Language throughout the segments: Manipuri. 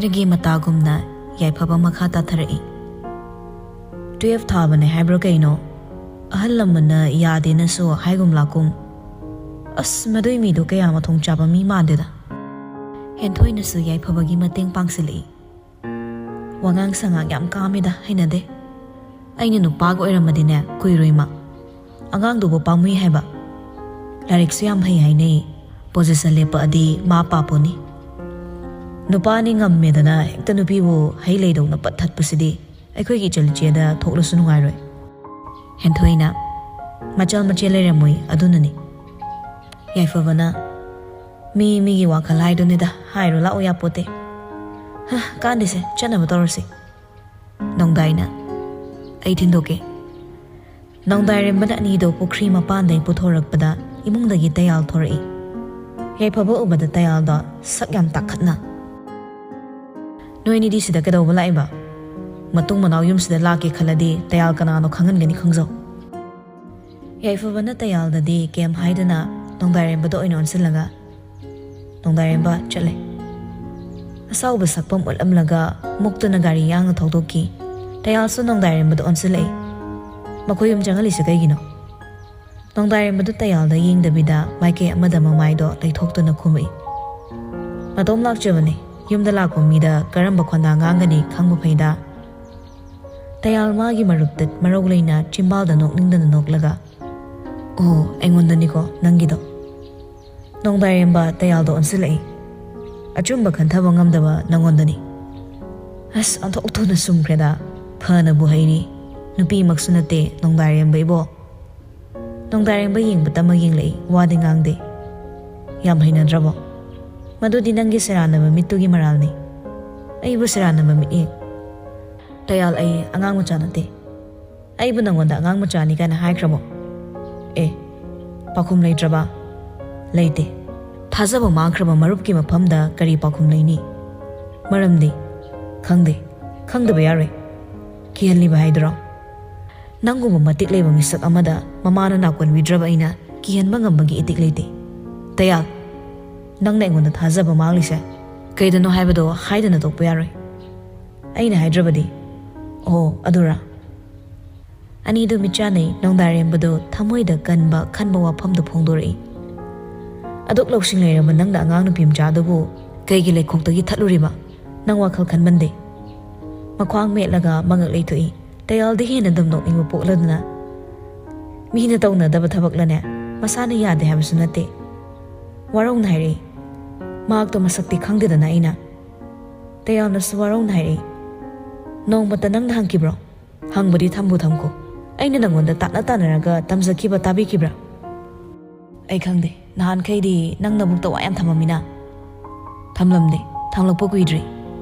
ꯊꯥꯏꯅꯒꯤ ꯃꯇꯥꯒꯨꯝꯅ ꯌꯥꯏꯐꯕ ꯃꯈꯥ ꯇꯥꯊꯔꯛꯏ꯫ 12 ꯊꯥꯕꯅꯦ ꯍꯥꯏꯕ꯭ꯔꯥ ꯀꯩꯅꯣ? ꯑꯍꯜ ꯂꯃꯟꯅ ꯌꯥꯗꯦꯅꯁꯨ ꯍꯥꯏꯒꯨꯝ ꯂꯥꯛꯀꯨꯝ꯫ ꯑꯁ ꯃꯗꯨꯏ ꯃꯤꯗꯣ ꯀꯌꯥ ꯃꯊꯣꯡ ꯆꯥꯕ ꯃꯤ ꯃꯥꯟꯗꯦꯗ꯫ ꯍꯦꯟꯊꯣꯏꯅꯁꯨ ꯌꯥꯏꯐꯕꯒꯤ ꯃꯇꯦꯡ ꯄꯥꯡꯁꯤꯜꯂꯛꯏ꯫ ꯋꯥꯉꯥꯡ ꯁꯉꯥꯡ ꯌꯥꯝ ꯀꯥꯝꯃꯤꯗ, ꯍꯩꯅꯗꯦ꯫ ꯑꯩꯅ ꯅꯨꯄꯥꯒ ꯑꯣꯏꯔꯝꯃꯗꯤꯅꯦ ꯀꯨꯏꯔꯣꯏꯃ꯫ ꯑꯉꯥꯡꯗꯨꯕꯨ ꯄꯥꯝꯃꯨꯏ ꯍꯥꯏꯕ꯫ ꯂꯥꯏꯔꯤꯛꯁꯨ ꯌꯥꯝ ꯍꯩ ꯍꯥꯏꯅꯩ꯫ ꯄꯣꯖꯤꯁꯟ ꯂꯦꯞꯄꯛꯑꯗꯤ ꯃꯥ ꯄꯥꯄꯣꯅꯤ꯫ ꯅꯨꯄꯥꯅꯤ ꯉꯝꯃꯦꯗꯅ ꯍꯦꯛꯇ ꯅꯨꯄꯤꯕꯨ ꯍꯩ ꯂꯩꯗꯧꯅ ꯄꯠꯊꯠꯄꯁꯤꯗꯤ ꯑꯩꯈꯣꯏꯒꯤ ꯏꯆꯜꯆꯦꯗ ꯊꯣꯛꯂꯁꯨ ꯅꯨꯡꯉꯥꯏꯔꯣꯏ꯫ ꯍꯦꯟꯊꯣꯏꯅ ꯃꯆꯜ ꯃꯆꯦ ꯂꯩꯔꯝꯃꯣꯏ ꯑꯗꯨꯅꯅꯤ꯫ ꯌꯥꯏꯐꯕꯅ ꯃꯤꯒꯤ ꯋꯥꯈꯜ ꯍꯥꯏꯗꯨꯅꯤꯗ, ꯍꯥꯏꯔꯣ ꯂꯥꯛꯑꯣ ꯌꯥꯄꯣꯠꯇꯦ꯫ ꯀꯥꯟꯗꯦꯁꯦ, ꯆꯠꯅꯕ ꯇꯧꯔꯁꯤ꯫ ꯅꯣꯡꯗꯥꯏꯅ ꯑꯩ ꯊꯤꯟꯗꯣꯛꯀꯦ꯫ ꯅꯣꯡꯗꯥꯏꯔꯦꯝꯕꯅ ꯑꯅꯤꯗꯣ ꯄꯨꯈ꯭ꯔꯤ ꯃꯄꯥꯟꯗꯩ ꯄꯨꯊꯣꯔꯛꯄꯗ ꯏꯃꯨꯡꯗꯒꯤ ꯇꯌꯥꯜ ꯊꯣꯔꯛꯏ꯫ ꯌꯥꯏꯐꯕ ꯎꯕꯗ ꯇꯌꯥꯜꯗꯣ ꯁꯛ ꯌꯥꯝ ꯇꯥꯈꯠꯅ, ꯅꯣꯏꯅꯤꯗꯤ ꯁꯤꯗ ꯀꯩꯗꯧꯕ ꯂꯥꯛꯏꯕ? ꯃꯇꯨꯡ ꯃꯅꯥꯎ ꯌꯨꯝꯁꯤꯗ ꯂꯥꯛꯀꯦ ꯈꯜꯂꯗꯤ ꯇꯌꯥꯜ ꯀꯅꯥꯅꯣ ꯈꯪꯍꯟꯒꯅꯤ ꯈꯪꯖꯧ꯫ ꯌꯥꯏꯐꯕꯅ ꯇꯌꯥꯜꯗꯗꯤ ꯀꯦꯝ ꯍꯥꯏꯗꯨꯅ ꯅꯣꯡꯗꯥꯏꯔꯦꯝꯕꯗ ꯑꯣꯏꯅ ꯑꯣꯟꯁꯤꯜꯂꯒ, ꯅꯣꯡꯗꯥꯏꯔꯦꯝꯕ ꯆꯠꯂꯦ꯫ ꯑꯁꯥꯎꯕ ꯁꯛꯄꯝ ꯎꯠꯂꯝꯂꯒ ꯃꯨꯛꯇꯨꯅ ꯒꯥꯔꯤ ꯌꯥꯡꯅ ꯊꯧꯗꯣꯛꯈꯤ꯫ ꯇꯌꯥꯜꯁꯨ ꯅꯣꯡꯗꯥꯏꯔꯦꯝꯕꯗ ꯑꯣꯟꯁꯤꯜꯂꯛꯏ꯫ ꯃꯈꯣꯏ ꯌꯨꯝ ꯆꯪꯍꯜꯂꯤꯁꯦ ꯀꯩꯒꯤꯅꯣ? ꯅꯣꯡꯗꯥꯏꯔꯦꯝꯕꯗꯨ ꯇꯌꯥꯜꯗ ꯌꯦꯡꯗꯕꯤꯗ ꯃꯥꯏꯀꯩ ꯑꯃꯗ ꯃꯃꯥꯏꯗꯣ ꯂꯩꯊꯣꯛꯇꯨꯅ ꯈꯨꯝꯃꯛꯏ꯫ ꯃꯇꯣꯝ ꯂꯥꯛꯆꯕꯅꯤ, ꯌꯨꯝꯗ ꯂꯥꯛꯄ ꯃꯤꯗ ꯀꯔꯝꯕ ꯈꯣꯟꯗꯥ ꯉꯥꯡꯒꯅꯤ ꯈꯪꯕ ꯐꯩꯗ꯫ ꯇꯌꯥꯜ ꯃꯥꯒꯤ ꯃꯔꯨꯞꯇ ꯃꯔꯧ ꯂꯩꯅ ꯆꯤꯝꯕꯥꯜꯗ ꯅꯣꯛꯅꯤꯡꯗꯅ ꯅꯣꯛꯂꯒ, ꯑꯣ ꯑꯩꯉꯣꯟꯗꯅꯤꯀꯣ ꯅꯪꯒꯤꯗꯣ꯫ ꯅꯣꯡꯗꯥꯏꯔꯦꯝꯕ ꯇꯌꯥꯜꯗ ꯑꯣꯟꯁꯤꯜꯂꯛꯏ꯫ ꯑꯆꯨꯝꯕ ꯈꯟꯊꯕ ꯉꯝꯗꯕ ꯅꯪꯉꯣꯟꯗꯅꯤ꯫ ꯑꯁ ꯑꯣꯟꯊꯣꯛ ꯊꯨꯅ ꯁꯨꯝꯈ꯭ꯔꯦꯗ, ꯐꯅꯕꯨ ꯍꯩꯔꯤ꯫ ꯅꯨꯄꯤꯃꯛꯁꯨ ꯅꯠꯇꯦ ꯅꯣꯡꯗꯥꯏꯔꯦꯝꯕ ꯏꯕꯣ꯫ ꯅꯣꯡꯗꯥꯏꯔꯦꯝꯕ ꯌꯦꯡꯕ ꯇꯝꯃ ꯌꯦꯡꯂꯛꯏ, ꯋꯥꯗꯤ ꯉꯥꯡꯗꯦ꯫ ꯌꯥꯝ ꯍꯩꯅꯗ꯭ꯔꯕꯣ? ꯃꯗꯨꯗꯤ ꯅꯪꯒꯤ ꯁꯦꯔꯥꯟꯅꯕ ꯃꯤꯠꯇꯨꯒꯤ ꯃꯔꯥꯜꯅꯤ꯫ ꯑꯩꯕꯨ ꯁꯦꯔꯥꯟꯅꯕ ꯃꯤꯠꯌꯦꯡ? ꯇꯌꯥꯜ ꯑꯩ ꯑꯉꯥꯡ ꯃꯆꯥ ꯅꯠꯇꯦ꯫ ꯑꯩꯕꯨ ꯅꯪꯉꯣꯟꯗ ꯑꯉꯥꯡ ꯃꯆꯥꯅꯤ ꯀꯥꯏꯅ ꯍꯥꯏꯈ꯭ꯔꯕꯣ? ꯄꯥꯈꯨꯝ ꯂꯩꯇ꯭ꯔꯕ? ꯂꯩꯇꯦ꯫ ꯊꯥꯖꯕ ꯃꯥꯡꯈ꯭ꯔꯕ ꯃꯔꯨꯞꯀꯤ ꯃꯐꯝꯗ ꯀꯔꯤ ꯄꯥꯈꯨꯝ ꯂꯩꯅꯤ? ꯃꯔꯝꯗꯤ ꯈꯪꯗꯦ, ꯈꯪꯗꯕ ꯌꯥꯔꯣꯏ꯫ ꯀꯤꯍꯜꯂꯤꯕ ꯍꯥꯏꯗꯨꯔꯣ? ꯅꯪꯒꯨꯝꯕ ꯃꯇꯤꯛ ꯂꯩꯕ ꯃꯤꯁꯛ ꯑꯃꯗ ꯃꯃꯥꯅ ꯅꯥꯀꯣꯟꯕꯤꯗ꯭ꯔꯕ ꯑꯩꯅ ꯀꯤꯍꯟꯕ ꯉꯝꯕꯒꯤ ꯏꯇꯤꯛ ꯂꯩꯇꯦ꯫ ꯇꯌꯥꯜ, ꯅꯪꯅ ꯑꯩꯉꯣꯟꯗ ꯊꯥꯖꯕ ꯃꯥꯡꯂꯤꯁꯦ ꯀꯩꯗꯅꯣ ꯍꯥꯏꯕꯗꯣ ꯍꯥꯏꯗꯅ ꯇꯣꯛꯄ ꯌꯥꯔꯣꯏ꯫ ꯑꯩꯅ ꯍꯥꯏꯗ꯭ꯔꯕꯗꯤ? ꯑꯣ ꯑꯗꯨꯔꯥ? ꯑꯅꯤꯗꯨ ꯃꯤꯠꯆꯥꯅꯩ꯫ ꯅꯣꯡꯗꯥꯏꯔꯦꯝꯕꯗꯨ ꯊꯃꯣꯏꯗ ꯀꯟꯕ ꯈꯟꯕ ꯋꯥꯐꯝꯗꯨ ꯐꯣꯡꯗꯣꯔꯛꯏ꯫ ꯑꯗꯨꯛ ꯂꯧꯁꯤꯡ ꯂꯩꯔꯕ ꯅꯪꯅ ꯑꯉꯥꯡ ꯅꯨꯄꯤ ꯃꯆꯥꯗꯨꯕꯨ ꯀꯩꯒꯤ ꯂꯩꯈꯣꯛꯇꯒꯤ ꯊꯠꯂꯨꯔꯤꯕ? ꯅꯪ ꯋꯥꯈꯜ ꯈꯟꯃꯟꯗꯦ꯫ ꯃꯈ꯭ꯋꯥꯡ ꯃꯦꯠꯂꯒ ꯃꯉꯛ ꯂꯩꯊꯣꯛꯏ꯫ ꯇꯌꯥꯜꯗ ꯍꯦꯟꯅ ꯑꯗꯨꯝ ꯅꯣꯛꯅꯤꯡꯕ ꯄꯣꯛꯂꯗꯨꯅ, ꯃꯤꯅ ꯇꯧꯅꯗꯕ ꯊꯕꯛꯂꯅꯦ, ꯃꯁꯥꯅ ꯌꯥꯗꯦ ꯍꯥꯏꯕꯁꯨ ꯅꯠꯇꯦ꯫ ꯋꯥꯔꯧꯅ ꯍꯥꯏꯔꯛꯏ꯫ ꯃꯍꯥꯛꯇꯣ ꯃꯁꯛꯇꯤ ꯈꯪꯗꯦꯗꯅ ꯑꯩꯅ꯫ ꯇꯌꯥꯜꯅꯁꯨ ꯋꯥꯔꯧꯅ ꯍꯥꯏꯔꯛꯏ꯫ ꯅꯣꯡꯃꯇ ꯅꯪꯅ ꯍꯪꯈꯤꯕ꯭ꯔꯣ? ꯍꯪꯕꯗꯤ ꯊꯝꯕꯨ ꯊꯝꯈꯣ, ꯑꯩꯅ ꯅꯪꯉꯣꯟꯗ ꯇꯥꯟꯅ ꯇꯥꯟꯅꯔꯒ ꯇꯝꯖꯈꯤꯕ ꯇꯥꯕꯤꯈꯤꯕ꯭ꯔꯥ? ꯑꯩ ꯈꯪꯗꯦ, ꯅꯍꯥꯟꯈꯩꯗꯤ ꯅꯪ ꯅꯕꯨꯛꯇ ꯋꯥ ꯌꯥꯝ ꯊꯝꯃꯝꯃꯤꯅ꯫ ꯊꯝꯂꯝꯗꯦ, ꯊꯝꯂꯛꯄ ꯀꯨꯏꯗ꯭ꯔꯤ꯫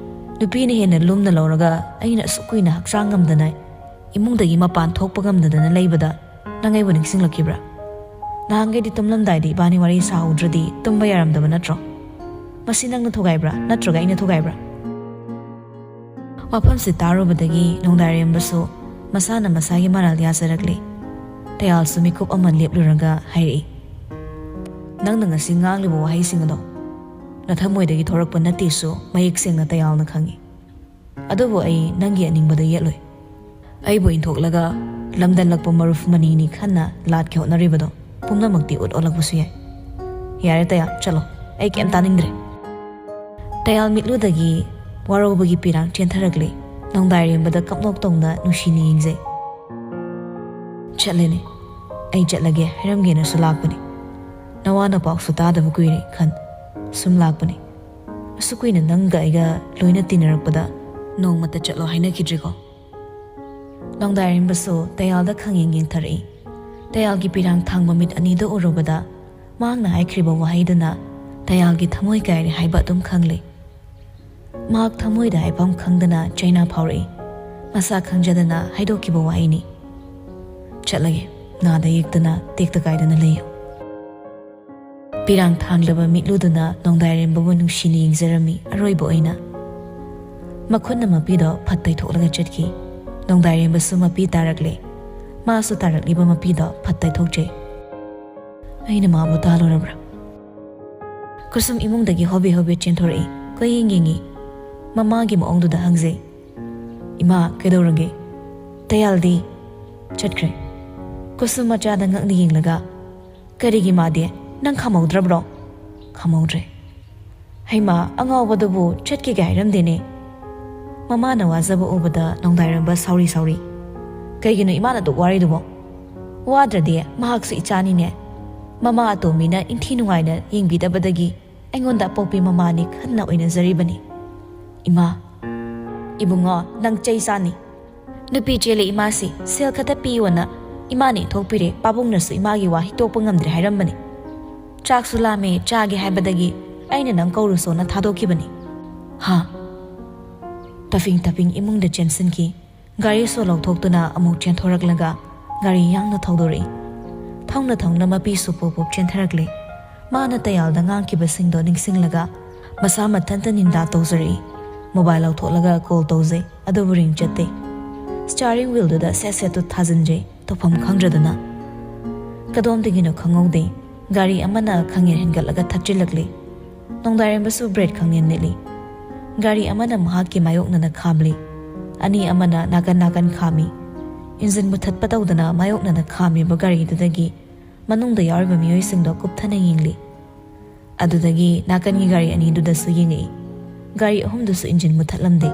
ꯅꯨꯄꯤꯅ ꯍꯦꯟꯅ ꯂꯨꯝꯅ ꯂꯧꯔꯒ ꯑꯩꯅ ꯑꯁꯨꯛ ꯀꯨꯏꯅ ꯍꯛꯆꯥꯡ ꯉꯝꯗꯅ ꯏꯃꯨꯡꯗꯒꯤ ꯃꯄꯥꯟ ꯊꯣꯛꯄ ꯉꯝꯗꯗꯅ ꯂꯩꯕꯗ ꯅꯪ ꯑꯩꯕꯨ ꯅꯤꯡꯁꯤꯡꯂꯛꯈꯤꯕ꯭ꯔꯥ? ꯅꯍꯥꯟꯈꯩꯗꯤ ꯇꯨꯝꯂꯝꯗꯥꯏꯗ ꯏꯕꯥꯅꯤ ꯋꯥꯔꯤ ꯁꯥꯍꯧꯗ꯭ꯔꯗꯤ ꯇꯨꯝꯕ ꯌꯥꯔꯝꯗꯕ ꯅꯠꯇ꯭ꯔꯣ? ꯃꯁꯤ ꯅꯪꯅ ꯊꯨꯒꯥꯏꯕ꯭ꯔꯥ ꯅꯠꯇ꯭ꯔꯒ ꯑꯩꯅ ꯊꯨꯒꯥꯏꯕ꯭ꯔꯥ? ꯋꯥꯐꯝꯁꯤ ꯇꯥꯔꯨꯕꯗꯒꯤ ꯅꯣꯡꯗꯥꯏꯔꯦꯝꯕꯁꯨ ꯃꯁꯥꯅ ꯃꯁꯥꯒꯤ ꯃꯔꯥꯜ ꯌꯥꯖꯔꯛꯂꯤ꯫ ꯇꯌꯥꯜꯁꯨ ꯃꯤꯀꯨꯞ ꯑꯃ ꯂꯦꯞꯂꯨꯔꯒ ꯍꯥꯏꯔꯛꯏ꯫ ꯅꯪꯅ ꯉꯁꯤ ꯉꯥꯡꯂꯤꯕ ꯋꯥꯍꯩꯁꯤꯡ ꯑꯗꯣ ꯅꯊꯃꯣꯏꯗꯒꯤ ꯊꯣꯔꯛꯄ ꯅꯠꯇꯦꯁꯨ ꯃꯌꯦꯛ ꯁꯦꯡꯅ ꯇꯌꯥꯜꯅ ꯈꯪꯏ꯫ ꯑꯗꯨꯕꯨ ꯑꯩ ꯅꯪꯒꯤ ꯑꯅꯤꯡꯕꯗ ꯌꯦꯠꯂꯣꯏ꯫ ꯑꯩꯕꯨ ꯏꯟꯊꯣꯛꯂꯒ ꯂꯝꯗꯜꯂꯛꯄ ꯃꯔꯨꯞ ꯃꯅꯤꯅꯤ ꯈꯟꯅ ꯂꯥꯠꯀꯦ ꯍꯣꯠꯅꯔꯤꯕꯗꯣ ꯄꯨꯝꯅꯃꯛꯇꯤ ꯑꯣꯜꯂꯛꯄꯁꯨ ꯌꯥꯏ꯫ ꯌꯥꯔꯦ ꯇꯌꯥꯜ, ꯆꯠꯂꯣ, ꯑꯩ ꯀꯩꯝ ꯇꯥꯅꯤꯡꯗ꯭ꯔꯦ꯫ ꯇꯌꯥꯜ ꯃꯤꯠꯂꯨꯗꯒꯤ ꯋꯥꯔꯧꯕꯒꯤ ꯄꯤꯔꯥꯡ ꯆꯦꯟꯊꯔꯛꯂꯤ꯫ ꯅꯣꯡꯗꯥꯏꯔꯦꯝꯕꯗ ꯀꯞꯅꯣꯛ ꯇꯧꯅ ꯅꯨꯡꯁꯤꯅ ꯌꯦꯡꯖꯩ꯫ ꯆꯠꯂꯦꯅꯦ, ꯑꯩ ꯆꯠꯂꯒꯦ ꯍꯥꯏꯔꯝꯒꯦꯅꯁꯨ ꯂꯥꯛꯄꯅꯤ꯫ ꯅꯋꯥ ꯅꯄꯥꯎꯁꯨ ꯇꯥꯗꯕ ꯀꯨꯏꯔꯦ ꯈꯟ ꯁꯨꯝ ꯂꯥꯛꯄꯅꯤ꯫ ꯑꯁꯨꯛ ꯀꯨꯏꯅ ꯅꯪꯒ ꯑꯩꯒ ꯂꯣꯏꯅ ꯇꯤꯟꯅꯔꯛꯄꯗ ꯅꯣꯡꯃꯇ ꯆꯠꯂꯣ ꯍꯥꯏꯅꯈꯤꯗ꯭ꯔꯤꯀꯣ? ꯅꯣꯡꯗꯥꯏꯔꯦꯝꯕꯁꯨ ꯇꯌꯥꯜꯗ ꯈꯪꯌꯦꯡ ꯌꯦꯡꯊꯔꯛꯏ꯫ ꯇꯌꯥꯜꯒꯤ ꯄꯤꯔꯥꯡ ꯊꯥꯡꯕ ꯃꯤꯠ ꯑꯅꯤꯗꯨ ꯎꯔꯨꯕꯗ ꯃꯍꯥꯛꯅ ꯍꯥꯏꯈ꯭ꯔꯤꯕ ꯋꯥꯍꯩꯗꯨꯅ ꯇꯌꯥꯜꯒꯤ ꯊꯃꯣꯏ ꯀꯥꯏꯔꯦ ꯍꯥꯏꯕ ꯑꯗꯨꯝ ꯈꯪꯂꯤ꯫ ꯃꯍꯥꯛ ꯊꯃꯣꯏꯗ ꯍꯥꯏꯐꯝ ꯈꯪꯗꯅ ꯆꯩꯅꯥ ꯐꯥꯎꯔꯛꯏ꯫ ꯃꯁꯥ ꯈꯪꯖꯗꯅ ꯍꯥꯏꯗꯣꯛꯈꯤꯕ ꯋꯥꯍꯩꯅꯤ꯫ ꯆꯠꯂꯒꯦ, ꯅꯥꯗ ꯌꯦꯛꯇꯅ ꯇꯦꯛꯇ ꯀꯥꯏꯗꯅ ꯂꯩꯌꯨ꯫ ꯄꯤꯔꯥꯡ ꯊꯥꯡꯂꯕ ꯃꯤꯠꯂꯨꯗꯨꯅ ꯅꯣꯡꯗꯥꯏꯔꯦꯝꯕꯕꯨ ꯅꯨꯡꯁꯤꯅ ꯌꯦꯡꯖꯔꯝꯃꯤ ꯑꯔꯣꯏꯕ ꯑꯣꯏꯅ꯫ ꯃꯈꯨꯠꯅ ꯃꯄꯤꯗꯣ ꯐꯠ ꯇꯩꯊꯣꯛꯂꯒ ꯆꯠꯈꯤ꯫ ꯅꯣꯡꯗꯥꯏꯔꯦꯝꯕꯁꯨ ꯃꯄꯤ ꯇꯥꯔꯛꯂꯦ꯫ ꯃꯥꯁꯨ ꯇꯥꯔꯛꯂꯤꯕ ꯃꯄꯤꯗꯣ ꯐꯠ ꯇꯩꯊꯣꯛꯆꯩ꯫ ꯑꯩꯅ ꯃꯥꯕꯨ ꯇꯥꯜꯂꯨꯔꯕ꯭ꯔꯥ? ꯀꯨꯁꯨꯝ ꯏꯃꯨꯡꯗꯒꯤ ꯍꯣꯕꯦ ꯍꯣꯕꯦ ꯆꯦꯟꯊꯣꯔꯛꯏ꯫ ꯀꯣꯏꯌꯦꯡ ꯌꯦꯡꯉꯤ꯫ ꯃꯃꯥꯒꯤ ꯃꯑꯣꯡꯗꯨꯗ ꯍꯪꯖꯩ ꯏꯃꯥ ꯀꯩꯗꯧꯔꯒꯦ ꯇꯌꯥꯜꯗꯤ ꯆꯠꯈ꯭ꯔꯦ ꯀꯨꯁꯨꯝ ꯃꯆꯥꯗ ꯉꯛꯅ ꯌꯦꯡꯂꯒ ꯀꯔꯤꯒꯤ ꯃꯥꯗꯤ ꯅꯪ ꯈꯝꯍꯧꯗ꯭ꯔꯕ꯭ꯔꯣ ꯈꯝꯍꯧꯗ꯭ꯔꯦ ꯍꯩꯃꯥ ꯑꯉꯥꯎꯕꯗꯨꯕꯨ ꯆꯠꯀꯦꯒ ꯍꯥꯏꯔꯝꯗꯦꯅꯦ ꯃꯃꯥꯅ ꯋꯥꯖꯕ ꯎꯕꯗ ꯅꯣꯡꯗꯥꯏꯔꯝꯕ ꯁꯥꯎꯔꯤ ꯀꯩꯒꯤꯅꯣ ꯏꯃꯥꯅ ꯗꯨꯛ ꯋꯥꯔꯤꯗꯨꯕꯣ ꯋꯥꯗ꯭ꯔꯗꯤ ꯃꯍꯥꯛꯁꯨ ꯏꯆꯥꯅꯤꯅꯦ ꯃꯃꯥ ꯑꯇꯣꯝꯕꯤꯅ ꯏꯟꯊꯤ ꯅꯨꯡꯉꯥꯏꯅ ꯌꯦꯡꯕꯤꯗꯕꯗꯒꯤ ꯑꯩꯉꯣꯟꯗ ꯑꯄꯣꯛꯄꯤ ꯃꯃꯥꯅꯤ ꯈꯟꯅ ꯑꯣꯏꯅꯖꯔꯤꯕꯅꯤ ꯏꯃꯥ ꯏꯕꯨꯡꯉꯣ ꯅꯪ ꯆꯩ ꯆꯥꯅꯤ ꯅꯨꯄꯤ ꯆꯦꯜꯂꯦ ꯏꯃꯥꯁꯤ ꯁꯦꯜ ꯈꯛꯇ ꯄꯤꯌꯣꯅ ꯏꯃꯥꯅ ꯏꯟꯊꯣꯛꯄꯤꯔꯦ ꯄꯥꯕꯨꯡꯅꯁꯨ ꯏꯃꯥꯒꯤ ꯋꯥ ꯍꯤꯛꯇꯣꯛꯄ ꯉꯝꯗ꯭ꯔꯦ ꯍꯥꯏꯔꯝꯕꯅꯤ ꯆꯥꯛꯁꯨ ꯂꯥꯝꯃꯦ ꯆꯥꯒꯦ ꯍꯥꯏꯕꯗꯒꯤ ꯑꯩꯅ ꯅꯪ ꯀꯧꯔꯨꯁꯣꯅ ꯊꯥꯗꯣꯛꯈꯤꯕꯅꯤ ꯍꯥ ꯇꯐꯤꯡ ꯏꯃꯨꯡꯗ ꯆꯦꯟꯁꯤꯟꯈꯤ ꯒꯥꯔꯤ ꯁꯣ ꯂꯧꯊꯣꯛꯇꯨꯅ ꯑꯃꯨꯛ ꯆꯦꯟꯊꯣꯔꯛꯂꯒ ꯒꯥꯔꯤ ꯌꯥꯡꯅ ꯊꯧꯗꯣꯔꯛꯏ ꯊꯧꯅ ꯃꯄꯤꯁꯨ ꯄꯣꯞ ꯆꯦꯟꯊꯔꯛꯂꯦ ꯃꯥꯅ ꯇꯌꯥꯜꯗ ꯉꯥꯡꯈꯤꯕꯁꯤꯡꯗꯣ ꯅꯤꯡꯁꯤꯡꯂꯒ ꯃꯁꯥ ꯃꯊꯟꯇ ꯅꯤꯟꯗꯥ ꯇꯧꯖꯔꯛꯏ ꯃꯣꯕꯥꯏꯜ ꯂꯧꯊꯣꯛꯂꯒ ꯀꯣꯜ ꯇꯧꯖꯩ ꯑꯗꯨꯕꯨ ꯔꯤꯡ ꯆꯠꯇꯦ ꯁ꯭ꯇꯤꯌꯥꯔꯤꯡ ꯋꯤꯜꯗꯨꯗ ꯁꯦꯠꯇꯨ ꯊꯥꯖꯤꯟꯖꯩ ꯇꯧꯐꯝ ꯈꯪꯗ꯭ꯔꯗꯅ ꯀꯗꯣꯝꯗꯒꯤꯅꯣ ꯈꯪꯍꯧꯗꯦ ꯒꯥꯔꯤ ꯑꯃꯅ ꯈꯪꯌꯦꯟ ꯍꯦꯟꯒꯠꯂꯒ ꯊꯠꯆꯤꯜꯂꯛꯂꯤ ꯅꯣꯡꯗꯥꯏꯔꯦꯝꯕꯁꯨ ꯕ꯭ꯔꯦꯗ ꯈꯪꯌꯦꯟ ꯅꯤꯠꯂꯤ ꯒꯥꯔꯤ ꯑꯃꯅ ꯃꯍꯥꯛꯀꯤ ꯃꯥꯌꯣꯛꯅꯅ ꯈꯥꯝꯂꯤ ꯑꯅꯤ ꯑꯃꯅ ꯅꯥꯀꯟ ꯈꯥꯝꯃꯤ ꯏꯟꯖꯤꯟ ꯃꯨꯊꯠꯄ ꯇꯧꯗꯅ ꯃꯥꯌꯣꯛꯅꯅ ꯈꯥꯝꯃꯤꯕ ꯒꯥꯔꯤꯗꯨꯗꯒꯤ ꯃꯅꯨꯡꯗ ꯌꯥꯎꯔꯤꯕ ꯃꯤꯑꯣꯏꯁꯤꯡꯗꯣ ꯀꯨꯞꯊꯅ ꯌꯦꯡꯂꯤ ꯑꯗꯨꯗꯒꯤ ꯅꯥꯀꯟꯒꯤ ꯒꯥꯔꯤ ꯑꯅꯤꯗꯨꯗꯁꯨ ꯌꯦꯡꯉꯛꯏ ꯒꯥꯔꯤ ꯑꯍꯨꯝꯗꯨꯁꯨ ꯏꯟꯖꯤꯟ ꯃꯨꯊꯠꯂꯝꯗꯦ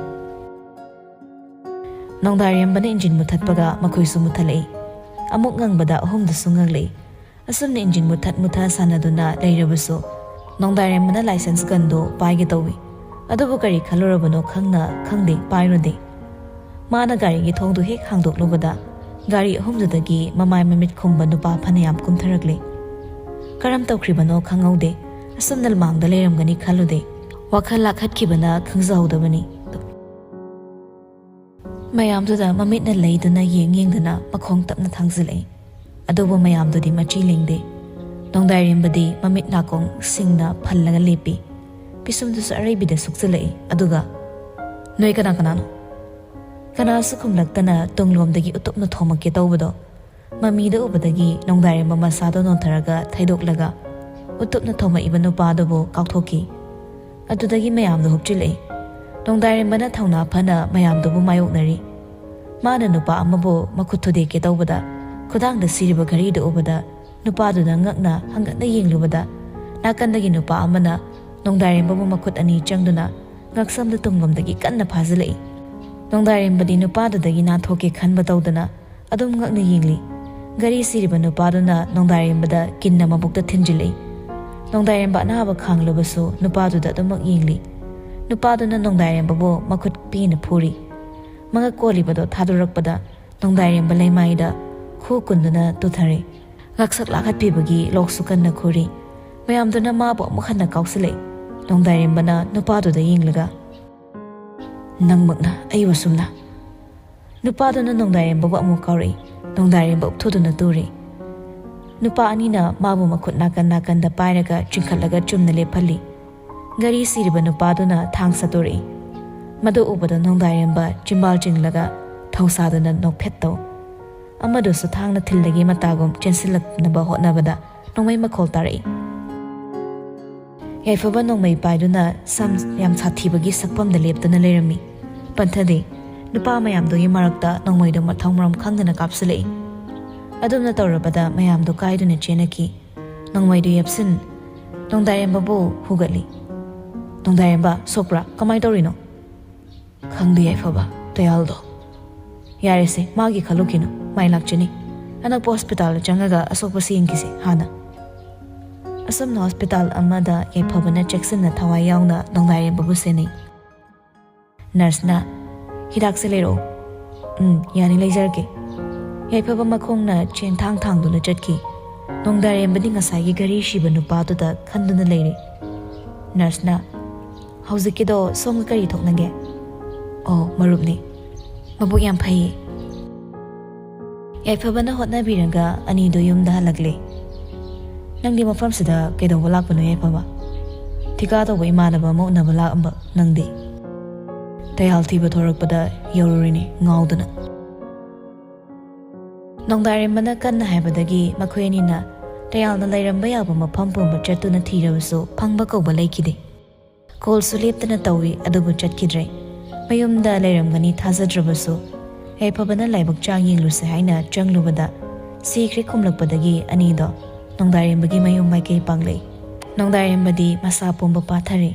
ꯅꯣꯡꯗꯥꯏꯔꯦꯝꯕꯅ ꯏꯟꯖꯤꯟ ꯃꯨꯊꯠꯄꯒ ꯃꯈꯣꯏꯁꯨ ꯃꯨꯊꯠꯂꯛꯏ ꯑꯃꯨꯛ ꯉꯪꯕꯗ ꯑꯍꯨꯝꯗꯨꯁꯨ ꯉꯪꯂꯛꯏ ꯑꯁꯨꯝꯅ ꯏꯟꯖꯤꯟ ꯃꯨꯊꯠ ꯁꯥꯟꯅꯗꯨꯅ ꯂꯩꯔꯕꯁꯨ ꯅꯣꯡꯗꯥꯏꯔꯦꯝꯕꯅ ꯂꯥꯏꯁꯦꯟꯁ ꯒꯟꯗꯣ ꯄꯥꯏꯒꯦ ꯇꯧꯏ ꯑꯗꯨꯕꯨ ꯀꯔꯤ ꯈꯜꯂꯨꯔꯕꯅꯣ ꯈꯪꯗꯦ ꯄꯥꯏꯔꯨꯗꯦ ꯃꯥꯅ ꯒꯥꯔꯤꯒꯤ ꯊꯣꯡꯗꯨ ꯍꯦꯛ ꯍꯥꯡꯗꯣꯛꯂꯨꯕꯗ ꯒꯥꯔꯤ ꯑꯍꯨꯝꯗꯨꯗꯒꯤ ꯃꯃꯥꯏ ꯃꯃꯤꯠ ꯈꯨꯝꯕ ꯅꯨꯄꯥ ꯐꯅꯌꯥꯝ ꯀꯨꯝꯊꯔꯛꯂꯦ ꯀꯔꯝ ꯇꯧꯈ꯭ꯔꯤꯕꯅꯣ ꯈꯪꯍꯧꯗꯦ ꯑꯁꯨꯝꯅ ꯃꯥꯡꯗ ꯂꯩꯔꯝꯒꯅꯤ ꯈꯜꯂꯨꯗꯦ ꯋꯥꯈꯜ ꯂꯥꯛꯍꯠꯈꯤꯕꯅ ꯈꯪꯖꯍꯧꯗꯕꯅꯤ ꯃꯌꯥꯝꯗꯨꯗ ꯃꯃꯤꯠꯅ ꯂꯩꯗꯨꯅ ꯌꯦꯡꯗꯨꯅ ꯃꯈꯣꯡ ꯇꯞꯅ ꯊꯥꯡꯖꯤꯜꯂꯛꯏ ꯑꯗꯨꯕꯨ ꯃꯌꯥꯝꯗꯨꯗꯤ ꯃꯆꯤ ꯂꯦꯡꯗꯦ ꯅꯣꯡꯗꯥꯏꯔꯦꯝꯕꯗꯤ ꯃꯃꯤꯠ ꯅꯥꯀꯣꯡ ꯁꯤꯡꯅ ꯐꯜꯂꯒ ꯂꯦꯞꯄꯤ ꯄꯤꯁꯨꯝꯗꯨꯁꯨ ꯑꯔꯩꯕꯤꯗ ꯁꯨꯛꯆꯤꯜꯂꯛꯏ ꯑꯗꯨꯒ ꯅꯣꯏ ꯀꯅꯥꯅꯣ ꯀꯅꯥꯁꯨ ꯈꯨꯝꯂꯛꯇꯅ ꯇꯨꯡꯂꯣꯝꯗꯒꯤ ꯎꯇꯨꯞꯅ ꯊꯣꯝꯃꯛꯀꯦ ꯇꯧꯕꯗꯣ ꯃꯃꯤꯗ ꯎꯕꯗꯒꯤ ꯅꯣꯡꯗꯥꯏꯔꯦꯝꯕ ꯃꯁꯥꯗꯣ ꯅꯣꯟꯊꯔꯒ ꯊꯩꯗꯣꯛꯂꯒ ꯎꯇꯨꯞꯅ ꯊꯣꯝꯃꯛꯏꯕ ꯅꯨꯄꯥꯗꯨꯕꯨ ꯀꯥꯎꯊꯣꯛꯈꯤ ꯑꯗꯨꯗꯒꯤ ꯃꯌꯥꯝꯗꯣ ꯍꯨꯞꯆꯤꯜꯂꯛꯏ ꯅꯣꯡꯗꯥꯏꯔꯦꯝꯕꯅ ꯊꯧꯅꯥ ꯐꯅ ꯃꯌꯥꯝꯗꯨꯕꯨ ꯃꯥꯌꯣꯛꯅꯔꯤ ꯃꯥꯅ ꯅꯨꯄꯥ ꯑꯃꯕꯨ ꯃꯈꯨꯠ ꯊꯨꯗꯦꯛꯀꯦ ꯇꯧꯕꯗ ꯈꯨꯗꯥꯡꯗ ꯁꯤꯔꯤꯕ ꯘꯔꯤꯗꯨ ꯎꯕꯗ ꯅꯨꯄꯥꯗꯨꯅ ꯉꯛꯅ ꯍꯪꯒꯠꯅ ꯌꯦꯡꯂꯨꯕꯗ ꯅꯥꯀꯟꯗꯒꯤ ꯅꯨꯄꯥ ꯑꯃꯅ ꯅꯣꯡꯗꯥꯏꯔꯦꯝꯕꯕꯨ ꯃꯈꯨꯠ ꯑꯅꯤ ꯆꯪꯗꯨꯅ ꯉꯛꯁꯝꯗ ꯇꯨꯡꯂꯣꯝꯗꯒꯤ ꯀꯟꯅ ꯐꯥꯖꯤꯜꯂꯛꯏ ꯅꯣꯡꯗꯥꯏꯔꯦꯝꯕꯗꯤ ꯅꯨꯄꯥꯗꯨꯗꯒꯤ ꯅꯥꯟꯊꯣꯛꯀꯦ ꯈꯟꯕ ꯇꯧꯗꯅ ꯑꯗꯨꯝ ꯉꯛꯅ ꯌꯦꯡꯂꯤ ꯒꯥꯔꯤ ꯁꯤꯔꯤꯕ ꯅꯨꯄꯥꯗꯨꯅ ꯅꯣꯡꯗꯥꯏꯔꯦꯝꯕꯗ ꯀꯤꯟꯅ ꯃꯕꯨꯛꯇ ꯊꯤꯟꯖꯤꯜꯂꯛꯏ ꯅꯣꯡꯗꯥꯏꯔꯦꯝꯕ ꯑꯅꯥꯕ ꯈꯥꯡꯂꯕꯁꯨ ꯅꯨꯄꯥꯗꯨꯗ ꯑꯗꯨꯃꯛ ꯌꯦꯡꯂꯤ ꯅꯨꯄꯥꯗꯨꯅ ꯅꯣꯡꯗꯥꯏꯔꯦꯝꯕꯕꯨ ꯃꯈꯨꯠ ꯄꯤꯅ ꯐꯨꯔꯤ ꯃꯉꯛ ꯀꯣꯜꯂꯤꯕꯗꯣ ꯊꯥꯗꯣꯔꯛꯄꯗ ꯅꯣꯡꯗꯥꯏꯔꯦꯝꯕ ꯂꯩꯃꯥꯏꯗ ꯈꯨ ꯀꯨꯟꯗꯨꯅ ꯇꯨꯊꯔꯦ ꯉꯛꯁꯛ ꯂꯥꯛꯍꯠꯄꯤꯕꯒꯤ ꯂꯣꯛꯁꯨ ꯀꯟꯅ ꯈꯨꯔꯤ ꯃꯌꯥꯝꯗꯨꯅ ꯃꯥꯕꯨ ꯑꯃꯨꯛ ꯍꯟꯅ ꯀꯥꯎꯁꯤꯜꯂꯛꯏ ꯅꯣꯡꯗꯥꯏꯔꯦꯝꯕꯅ ꯅꯨꯄꯥꯗꯨꯗ ꯌꯦꯡꯂꯒ ꯅꯪꯃꯛꯅ ꯑꯩꯕꯨ ꯁꯨꯝꯅ ꯅꯨꯄꯥꯗꯨꯅ ꯅꯣꯡꯗꯥꯏꯔꯦꯝꯕꯕꯨ ꯑꯃꯨꯛ ꯀꯥꯎꯔꯛꯏ ꯅꯣꯡꯗꯥꯏꯔꯦꯝꯕ ꯎꯞꯊꯨꯗꯨꯅ ꯇꯨꯔꯤ ꯅꯨꯄꯥ ꯑꯅꯤꯅ ꯃꯥꯕꯨ ꯃꯈꯨꯠ ꯅꯥꯀꯟꯗ ꯄꯥꯏꯔꯒ ꯆꯤꯡꯈꯠꯂꯒ ꯆꯨꯝꯅ ꯂꯦꯞꯍꯜꯂꯤ ꯒꯥꯔꯤ ꯁꯤꯔꯤꯕ ꯅꯨꯄꯥꯗꯨꯅ ꯊꯥꯡ ꯁꯠꯇꯣꯔꯛꯏ ꯃꯗꯨ ꯎꯕꯗ ꯅꯣꯡꯗꯥꯏꯔꯦꯝꯕ ꯆꯤꯝꯕꯥꯜ ꯆꯤꯡꯂꯒ ꯊꯧꯁꯥꯗꯨꯅ ꯅꯣꯛꯐꯦꯠ ꯇꯧ ꯑꯃꯗꯨꯁꯨ ꯊꯥꯡꯅ ꯊꯤꯜꯗꯒꯤ ꯃꯇꯥꯒꯨꯝ ꯆꯦꯟꯁꯤꯜꯂꯛꯅꯕ ꯍꯣꯠꯅꯕꯗ ꯅꯣꯡꯃꯩ ꯃꯈꯣꯜ ꯇꯥꯔꯛꯏ ꯌꯥꯏꯐꯕ ꯅꯣꯡꯃꯩ ꯄꯥꯏꯗꯨꯅ ꯁꯝ ꯌꯥꯝ ꯁꯥꯊꯤꯕꯒꯤ ꯁꯛꯐꯝꯗ ꯂꯦꯞꯇꯨꯅ ꯂꯩꯔꯝꯃꯤ ꯄꯟꯊꯗꯦ ꯅꯨꯄꯥ ꯃꯌꯥꯝꯗꯨꯒꯤ ꯃꯔꯛꯇ ꯅꯣꯡꯃꯩꯗꯨ ꯃꯊꯧ ꯃꯔꯝ ꯈꯪꯗꯅ ꯀꯥꯞꯁꯤꯜꯂꯛꯏ ꯑꯗꯨꯝꯅ ꯇꯧꯔꯕꯗ ꯃꯌꯥꯝꯗꯨ ꯀꯥꯏꯗꯨꯅ ꯆꯦꯟꯅꯈꯤ ꯅꯣꯡꯃꯩꯗꯨ ꯌꯦꯞꯁꯤꯟ ꯅꯣꯡꯗꯥꯏꯔꯦꯝꯕꯕꯨ ꯍꯨꯒꯠꯂꯤ ꯅꯣꯡꯗꯥꯏꯔꯦꯝꯕ ꯁꯣꯛꯄ꯭ꯔꯥ ꯀꯃꯥꯏ ꯇꯧꯔꯤꯅꯣ ꯈꯪꯗꯦ ꯌꯥꯏꯐꯕ ꯇꯌꯥꯜꯗꯣ ꯌꯥꯔꯦꯁꯦ ꯃꯥꯒꯤ ꯈꯜꯂꯨꯈꯤꯅꯨ ꯃꯥꯏ ꯂꯥꯛꯆꯅꯤ ꯑꯅꯛꯄ ꯍꯣꯁꯄꯤꯇꯥꯜꯗ ꯆꯪꯉꯒ ꯑꯁꯣꯛꯄꯁꯤ ꯌꯦꯡꯈꯤꯁꯤ ꯍꯥꯟꯅ ꯑꯁꯨꯝꯅ ꯍꯣꯁꯄꯤꯇꯥꯜ ꯑꯃꯗ ꯌꯥꯏꯐꯕꯅ ꯆꯦꯛꯁꯤꯟꯅ ꯊꯋꯥꯏ ꯌꯥꯎꯅ ꯅꯣꯡꯗꯥꯏꯔꯦꯝꯕꯕꯨ ꯁꯦꯟꯅꯩ ꯅꯔꯁꯅ ꯍꯤꯗꯥꯛꯁꯦ ꯂꯩꯔꯛꯑꯣ ꯌꯥꯅꯤ ꯂꯩꯖꯔꯒꯦ ꯌꯥꯏꯐꯕ ꯃꯈꯣꯡꯅ ꯆꯦꯟꯊꯥꯡ ꯊꯥꯡꯗꯨꯅ ꯆꯠꯈꯤ ꯅꯣꯡꯗꯥꯏꯔꯦꯝꯕꯗꯤ ꯉꯁꯥꯏꯒꯤ ꯘꯔꯤ ꯁꯤꯕ ꯅꯨꯄꯥꯗꯨꯗ ꯈꯟꯗꯨꯅ ꯂꯩꯔꯤ ꯅꯔꯁꯅ ꯍꯧꯖꯤꯛꯀꯤꯗꯣ ꯁꯣꯝꯒ ꯀꯔꯤ ꯊꯣꯛꯅꯒꯦ ꯑꯣ ꯃꯔꯨꯞꯅꯤ ꯃꯕꯨꯛ ꯌꯥꯝ ꯐꯩꯌꯦ ꯌꯥꯏꯐꯕꯅ ꯍꯣꯠꯅꯕꯤꯔꯒ ꯑꯅꯤꯗꯨ ꯌꯨꯝꯗ ꯍꯜꯂꯛꯂꯦ ꯅꯪꯗꯤ ꯃꯐꯝꯁꯤꯗ ꯀꯩꯗꯧꯕ ꯂꯥꯛꯄꯅꯣ ꯌꯥꯏꯐꯕ ꯊꯤꯀꯥ ꯇꯧꯕ ꯏꯃꯥꯟꯅꯕ ꯑꯃ ꯎꯅꯕ ꯂꯥꯛꯑꯝꯕ ꯅꯪꯗꯤ ꯇꯌꯥꯜ ꯊꯤꯕ ꯊꯣꯔꯛꯄꯗ ꯌꯧꯔꯨꯔꯤꯅꯤ ꯉꯥꯎꯗꯅ ꯅꯣꯡꯗꯥꯏꯔꯦꯝꯕꯅ ꯀꯟꯅ ꯍꯥꯏꯕꯗꯒꯤ ꯃꯈꯣꯏ ꯑꯅꯤꯅ ꯇꯌꯥꯜꯅ ꯂꯩꯔꯝꯕ ꯌꯥꯕ ꯃꯐꯝ ꯄꯨꯝꯕ ꯆꯠꯇꯨꯅ ꯊꯤꯔꯕꯁꯨ ꯐꯪꯕ ꯀꯧꯕ ꯂꯩꯈꯤꯗꯦ ꯀꯣꯜꯁꯨ ꯂꯦꯞꯇꯅ ꯇꯧꯏ ꯑꯗꯨꯕꯨ ꯆꯠꯈꯤꯗ꯭ꯔꯦ ꯃꯌꯨꯝꯗ ꯂꯩꯔꯝꯒꯅꯤ ꯊꯥꯖꯗ꯭ꯔꯕꯁꯨ ꯌꯥꯏꯐꯕꯅ ꯂꯥꯏꯕꯛ ꯆꯥꯡ ꯌꯦꯡꯂꯨꯁꯦ ꯍꯥꯏꯅ ꯆꯪꯂꯨꯕꯗ ꯁꯤꯈ꯭ꯔꯦ ꯈꯨꯝꯂꯛꯄꯗꯒꯤ ꯑꯅꯤꯗꯣ ꯅꯣꯡꯗꯥꯔꯦꯝꯕꯒꯤ ꯃꯌꯨꯝ ꯃꯥꯏꯀꯩ ꯄꯥꯡꯂꯛꯏ ꯅꯣꯡꯗꯥꯔꯦꯝꯕꯗꯤ ꯃꯁꯥ ꯄꯨꯝꯕ ꯄꯥꯊꯔꯦ